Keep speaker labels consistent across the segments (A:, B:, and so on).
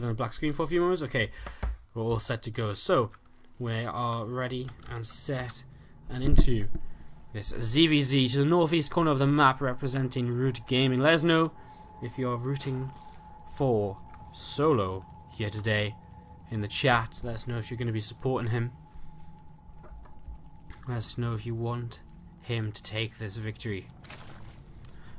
A: within a black screen for a few moments. Okay, we're all set to go. So we are ready and set and into this ZvZ to the northeast corner of the map, representing Root Gaming. Let us know if you're rooting for SolO here today in the chat. Let us know if you're going to be supporting him. Let us know if you want him to take this victory.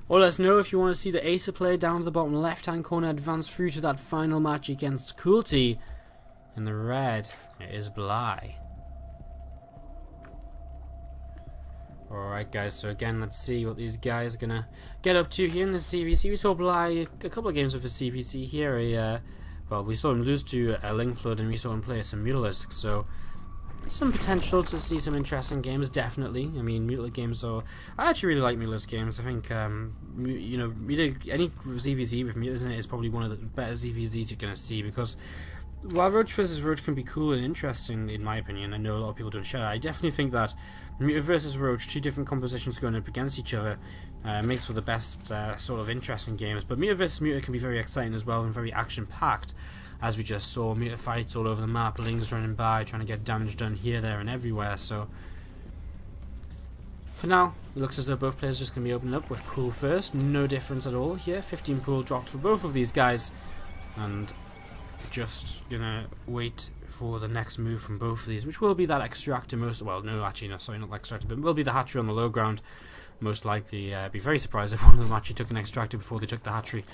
A: Or let us know if you want to see the Acer player down to the bottom left hand corner advance through to that final match against Cruelty. In the red, it is Bly. Alright guys, so again, let's see what these guys are going to get up to here in the ZvZ. We saw Bly a couple of games of the ZvZ here. Well, we saw him lose to a Link Flood and we saw him play some Mutalisk, so some potential to see some interesting games, definitely. I mean, Mutalisk games are... I actually really like Mutalisk games. I think, you know, any ZvZ with Mutalisk in it is probably one of the better ZvZs you're going to see, because while Roach vs Roach can be cool and interesting, in my opinion, I know a lot of people don't share, I definitely think that Muta vs Roach, two different compositions going up against each other, makes for the best sort of interesting games. But Muta vs Muta can be very exciting as well and very action-packed, as we just saw. Muta fights all over the map, Lings running by, trying to get damage done here, there, and everywhere. So for now, it looks as though both players are just going to be opening up with pool first. No difference at all here. 15 pool dropped for both of these guys, and just gonna wait for the next move from both of these, which will be that extractor most... Well, no, actually, no, sorry, not extractor, but will be the hatchery on the low ground. Most likely, be very surprised if one of them actually took an extractor before they took the hatchery.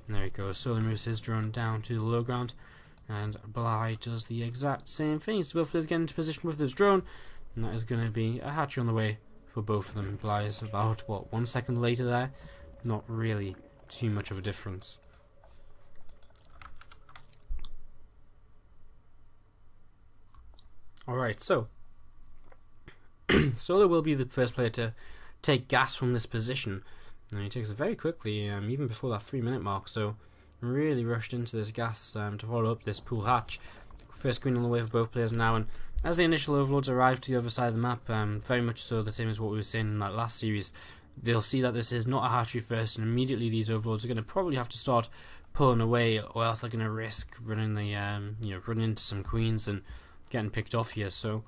A: And there he goes. SolO moves his drone down to the low ground, and Bly does the exact same thing. So both players get into position with his drone, and that is going to be a hatchery on the way for both of them. Bly is about, what, 1 second later there? Not really too much of a difference. Alright, so SolO will be the first player to take gas from this position. And he takes it very quickly, even before that 3-minute mark, so really rushed into this gas to follow up this pool hatch. First green on the way for both players now, and as the initial overlords arrive to the other side of the map, very much so the same as what we were saying in that last series, they'll see that this is not a hatchery first, and immediately these overlords are going to probably have to start pulling away, or else they're going to risk running the, running into some queens and getting picked off here. So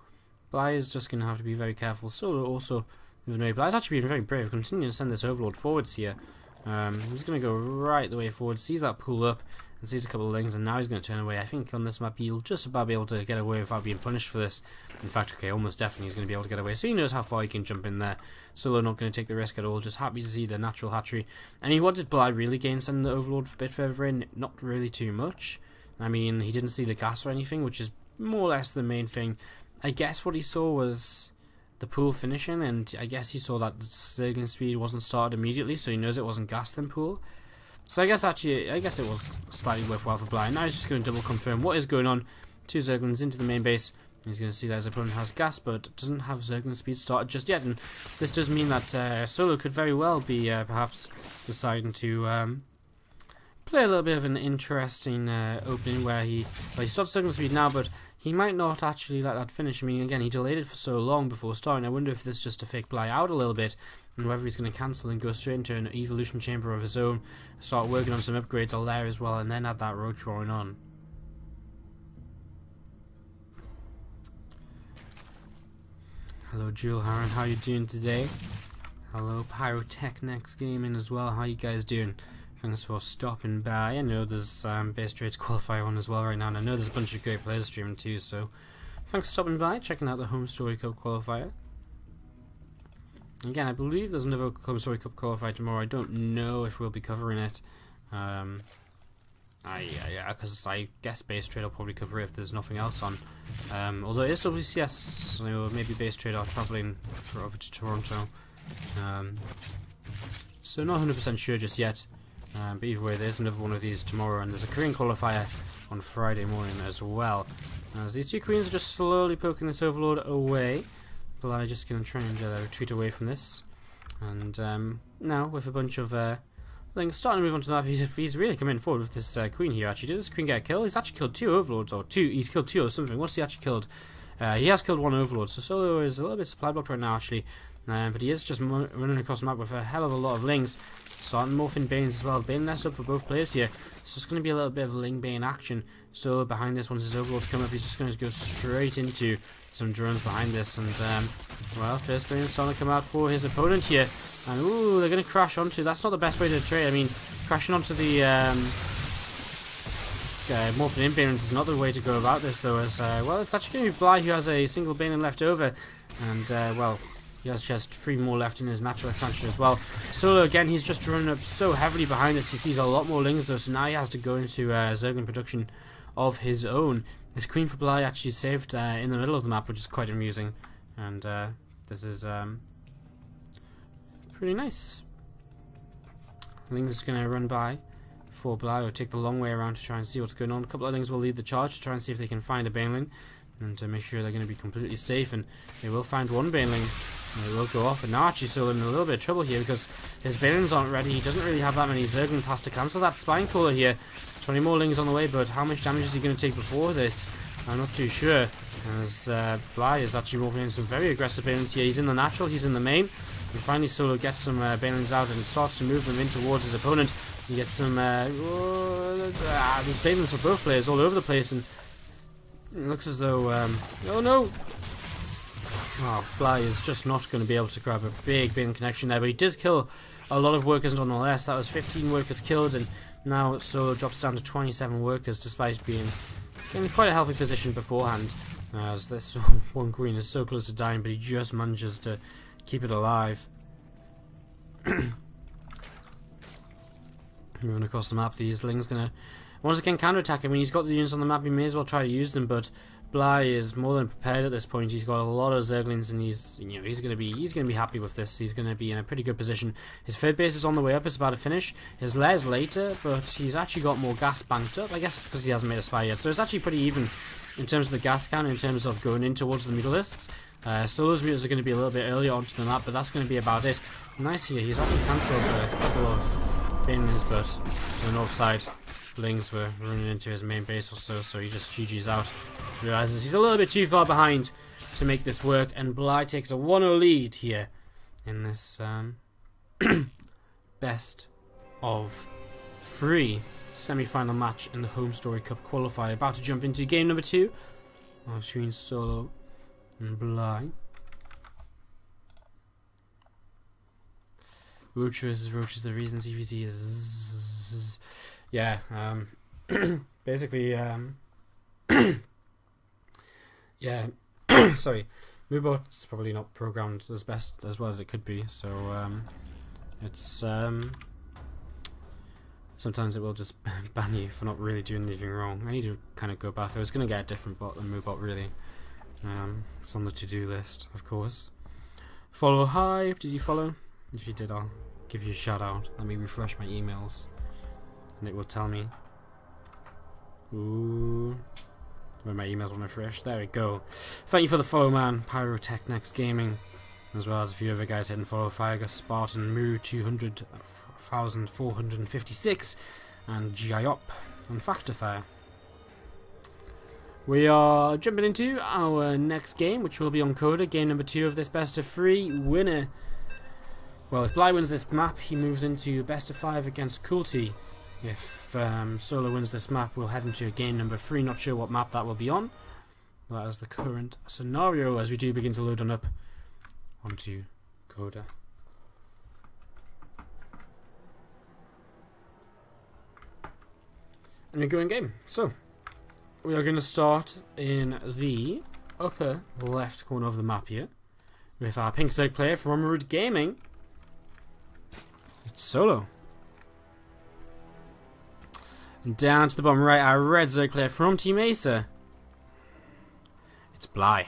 A: Bly is just going to have to be very careful. SolO also moving away. Bly's actually been very brave, continuing to send this overlord forwards here. He's going to go right the way forward, sees that pool up, and sees a couple of lings, and now he's going to turn away. I think on this map he'll just about be able to get away without being punished for this. In fact, okay, almost definitely he's going to be able to get away, so he knows how far he can jump in there. SolO not going to take the risk at all, just happy to see the natural hatchery. I mean, what did Bly really gain sending the overlord a bit further in? Not really too much. I mean, he didn't see the gas or anything, which is more or less the main thing. I guess what he saw was the pool finishing, and I guess he saw that the Zergling speed wasn't started immediately, so he knows it wasn't gas then pool. So I guess it was slightly worthwhile for Bly. Now he's just going to double confirm what is going on. 2 Zerglings into the main base. He's going to see that his opponent has gas, but doesn't have Zergling speed started just yet, and this does mean that SolO could very well be perhaps deciding to play a little bit of an interesting opening where he starts Zergling speed now, but he might not actually let that finish. I mean, again, he delayed it for so long before starting. I wonder if this is just to fake Bly out a little bit, and whether he's going to cancel and go straight into an evolution chamber of his own, start working on some upgrades all there as well, and then add that roach roaring on. Hello, Jewel Harron, how you doing today? Hello, Pyrotechnics Gaming as well, how you guys doing? Thanks for stopping by. I know there's Base Trade's Qualifier on as well right now, and I know there's a bunch of great players streaming too, so thanks for stopping by, checking out the HomeStoryCup Qualifier. Again, I believe there's another HomeStoryCup Qualifier tomorrow. I don't know if we'll be covering it. Because I guess Base Trade will probably cover it if there's nothing else on. Although it is WCS, so maybe Base Trade are travelling over to Toronto. So not 100% sure just yet. But either way, there's another one of these tomorrow, and there's a Korean qualifier on Friday morning as well. As these two queens are just slowly poking this overlord away, Bly just going to try and retreat away from this. And now, with a bunch of Lings starting to move on to the map, he's really coming forward with this queen here. Actually, did this queen get a kill? He's actually killed 2 overlords, or 2. He's killed 2 or something. What's he actually killed? He has killed 1 overlord, so SolO is a little bit supply blocked right now, actually. But he is just running across the map with a hell of a lot of lings. Starting morphing Banes as well. Bane nest up for both players here. So it's going to be a little bit of Ling Bane action. So behind this, once his overlords come up, he's just going to go straight into some drones behind this. And, well, first Bane is starting to come out for his opponent here. And, ooh, they're going to crash onto... That's not the best way to trade. I mean, crashing onto the morphing in Banes is not the way to go about this, though. As, well, it's actually going to be Bly who has a single Bane left over. And, well... He has just 3 more left in his natural expansion as well. SolO, again, he's just running up so heavily behind this. He sees a lot more lings, though, so now he has to go into Zerglin production of his own. This Queen for Bly actually saved in the middle of the map, which is quite amusing. And this is pretty nice. Ling's going to run by for Bly, or take the long way around to try and see what's going on. A couple of lings will lead the charge to try and see if they can find a Baneling, and to make sure they're going to be completely safe. And they will find one Baneling. And it will go off, and now actually SolO in a little bit of trouble here because his Banelings aren't ready. He doesn't really have that many Zerglings, has to cancel that Spine Caller here. 20 more lings on the way, but how much damage is he going to take before this? I'm not too sure. As Bly is actually moving in some very aggressive Banelings here. He's in the natural, he's in the main. And finally SolO gets some Banelings out and starts to move them in towards his opponent. He gets some... there's Banelings for both players all over the place, and it looks as though... oh no! Oh, Bly is just not going to be able to grab a big Bane connection there, but he does kill a lot of workers nonetheless. That was 15 workers killed, and now SolO drops down to 27 workers despite being in quite a healthy position beforehand. As this one Queen is so close to dying, but he just manages to keep it alive. Moving across the map, these Ling's going to once again counterattack. I mean, he's got the units on the map, he may as well try to use them, but Bly is more than prepared at this point. He's got a lot of Zerglings, and he's going to be happy with this. He's going to be in a pretty good position. His third base is on the way up. It's about to finish. His lair's later, but he's actually got more gas banked up. I guess it's because he hasn't made a spy yet. So it's actually pretty even in terms of the gas count, in terms of going in towards the mutalisks. SolO's mutals are going to be a little bit earlier onto the map, but that's going to be about it. Nice here. He's actually cancelled a couple of Banelings, but to the north side, Lings were running into his main base or so, so he just GG's out. Realizes he's a little bit too far behind to make this work, and Bly takes a 1-0 lead here in this best of 3 semi-final match in the HomeStoryCup qualifier. About to jump into game number 2 between SolO and Bly. Roach versus Roach is the reason ZvZ is... Yeah, basically, yeah, sorry, Moobot's probably not programmed as well as it could be, so it's sometimes it will just ban you for not really doing anything wrong. I need to kind of go back. I was going to get a different bot than Moobot, really. It's on the to-do list, of course. Follow Hive. Did you follow? If you did, I'll give you a shout out. Let me refresh my emails, and it will tell me. Ooh, when my emails will refresh. There we go. Thank you for the follow, man. Pyrotechnics Gaming, as well as a few other guys hitting follow. Firegus, Spartan, Moo 200,456, and Giop and Factorfire. We are jumping into our next game, which will be on Coda, game number 2 of this best of 3 winner. Well, if Bly wins this map, he moves into best of 5 against Coolty. If SolO wins this map, we'll head into game number 3. Not sure what map that will be on. That is the current scenario as we do begin to load on up onto Coda. And we go in game. So, we are going to start in the upper left corner of the map here with our pink Zerg player from Root Gaming. It's SolO. And down to the bottom right, our red Zerg player from Team Acer. It's Bly.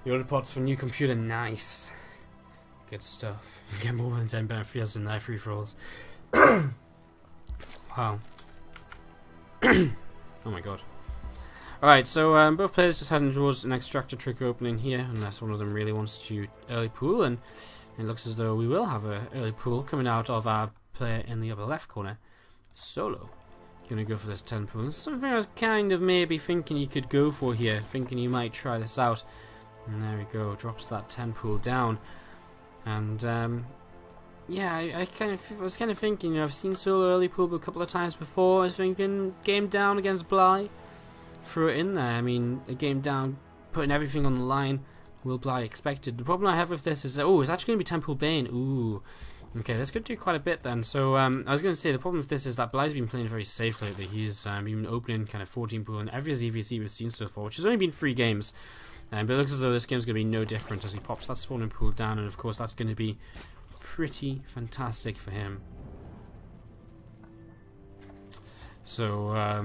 A: The order pods for new computer, nice. Good stuff. You get more than 10 benefits in their free-for-alls. Wow. Oh my god. Alright, so both players just heading towards an extractor trigger opening here, unless one of them really wants to early pool, and it looks as though we will have an early pool coming out of our player in the upper left corner. SolO. Gonna go for this 10 pool. Something I was kind of maybe thinking you could go for here, thinking you might try this out. And there we go, drops that 10 pool down. And yeah, I was kind of thinking, you know, I've seen SolO early pool a couple of times before. I was thinking game down against Bly, threw it in there. I mean, a game down, putting everything on the line. Will Bly expected? The problem I have with this is, oh, it's actually going to be 10 pool Bane. Ooh. Okay, this could do quite a bit then. So I was going to say the problem with this is that Bly's been playing very safe lately. He's been opening kind of 14 pool in every ZvZ we've seen so far, which has only been 3 games. But it looks as though this game's going to be no different as he pops that spawning pool down, and of course that's going to be pretty fantastic for him. So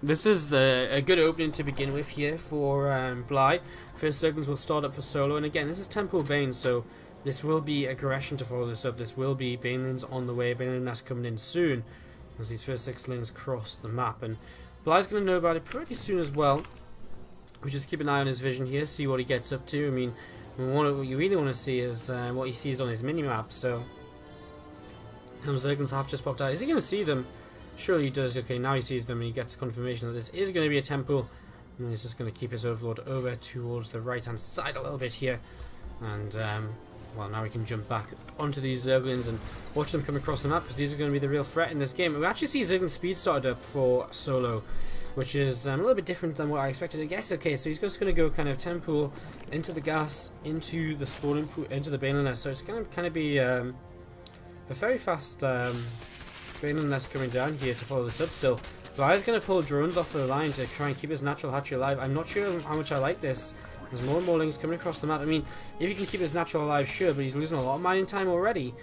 A: this is a good opening to begin with here for Bly. First circles will start up for SolO, and again this is 10 pool Bane, so this will be aggression to follow this up. This will be Banelings on the way. Baneling Nest coming in soon as these first 6 lanes cross the map. And Bly's going to know about it pretty soon as well. We just keep an eye on his vision here, see what he gets up to. I mean, what you really want to see is what he sees on his mini-map. So, Zerglings have just popped out. Is he going to see them? Surely he does. Okay, now he sees them and he gets confirmation that this is going to be a temple. And he's just going to keep his Overlord over towards the right-hand side a little bit here. And well, now we can jump back onto these Zerglings and watch them come across the map, because these are going to be the real threat in this game. We actually see Zergling speed started up for SolO, which is a little bit different than what I expected. I guess, okay, so he's just going to go kind of 10 pool into the gas, into the spawning pool, into the Baneling Nest. So it's going to kind of be a very fast Baneling Nest coming down here to follow this up still. Bly's going to pull drones off the line to try and keep his natural hatchery alive. I'm not sure how much I like this. There's more and more lings coming across the map. I mean, if he can keep his natural alive, sure, but he's losing a lot of mining time already.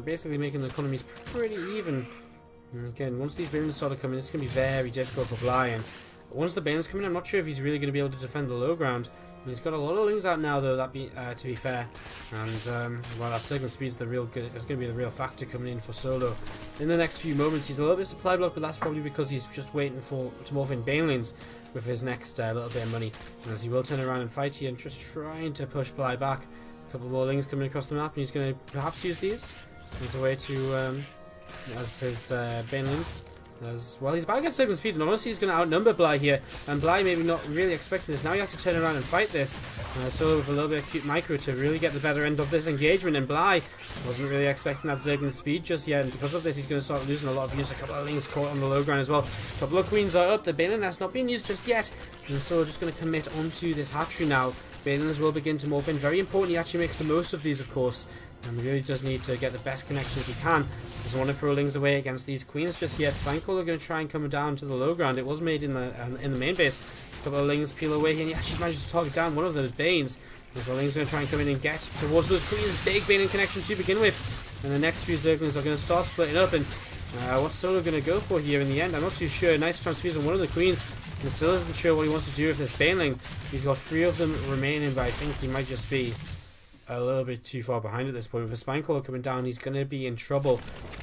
A: Basically making the economies pretty even. And again, once these Banelings start coming, it's going to be very difficult for Bly. And once the Banelings come in, I'm not sure if he's really going to be able to defend the low ground. He's got a lot of lings out now, though, to be fair. And, well, that Zergling speed's is going to be the real factor coming in for SolO. In the next few moments, he's a little bit supply blocked, but that's probably because he's just waiting to morph in Banelings with his next little bit of money. And as he will turn around and fight here and just trying to push Bly back. A couple more lings coming across the map, and he's going to perhaps use these as a way to, as his Banelings. Well, he's about to get Zergling speed, and honestly he's going to outnumber Bly here, and Bly maybe not really expecting this. Now he has to turn around and fight this. SolO with a little bit of cute micro to really get the better end of this engagement, and Bly wasn't really expecting that Zergling speed just yet, and because of this he's going to start losing a lot of use. A couple of lings caught on the low ground as well. A couple of queens are up, the Baneling Nest not being used just yet, and SolO just going to commit onto this hatchery now. Banelings will begin to morph in. Very important he actually makes the most of these, of course. And he really does need to get the best connections he can. Doesn't want to throw lings away against these queens just yet. Spinecall are going to try and come down to the low ground. It was made in the main base. A couple of lings peel away here, and he actually manages to target down one of those Banes. So the lings going to try and come in and get towards those queens. Big Baneling connection to begin with. And the next few Zerglings are going to start splitting up. And what's SolO going to go for here in the end? I'm not too sure. Nice transfuse on one of the queens. And still isn't sure what he wants to do with this Baneling. He's got 3 of them remaining, but I think he might just be a little bit too far behind at this point. With a Spinecrawler coming down, he's going to be in trouble.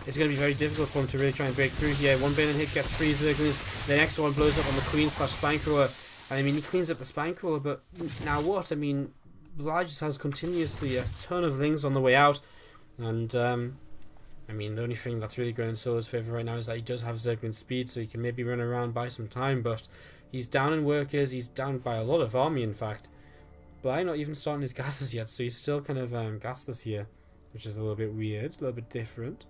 A: It's going to be very difficult for him to really try and break through here. One Baneling hit gets 3 Zerglings. The next one blows up on the Queen / Spinecrawler. And I mean, he cleans up the Spinecrawler, but now what? I mean, Bly just has continuously a ton of lings on the way out. And, I mean, the only thing that's really going in SolO's favour right now is that he does have Zergling speed, so he can maybe run around, buy some time, but he's down in workers, he's down by a lot of army, in fact. Bly not even starting his gases yet, so he's still kind of gasless here, which is a little bit weird, a little bit different.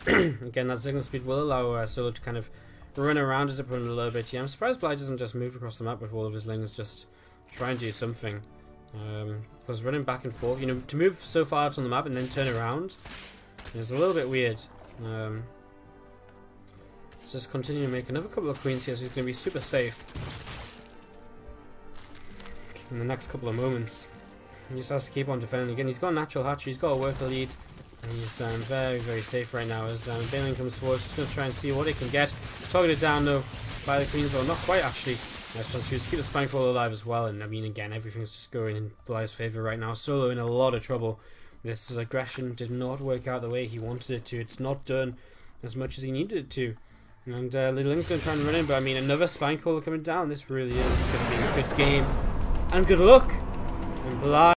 A: Again, that Zergling speed will allow SolO to kind of run around his opponent a little bit here. I'm surprised Bly doesn't just move across the map with all of his lings, just try and do something. Because running back and forth, you know, to move so far out on the map and then turn around is a little bit weird. Let's just continue to make another couple of queens here, so he's going to be super safe in the next couple of moments. He just has to keep on defending. Again, he's got a natural hatchery, he's got a worker lead, and he's very, very safe right now as Baneling comes forward. Just going to try and see what he can get. Targeted down though by the queens, or not quite actually. Nice transfuse, keep the Spinecrawler alive as well, and I mean, again, everything's just going in Bly's favour right now. SolO in a lot of trouble. This aggression did not work out the way he wanted it to. It's not done as much as he needed it to. And Little Ling's going to try and run in, but I mean, another Spinecrawler coming down. This really is going to be a good game. And good luck! And Bly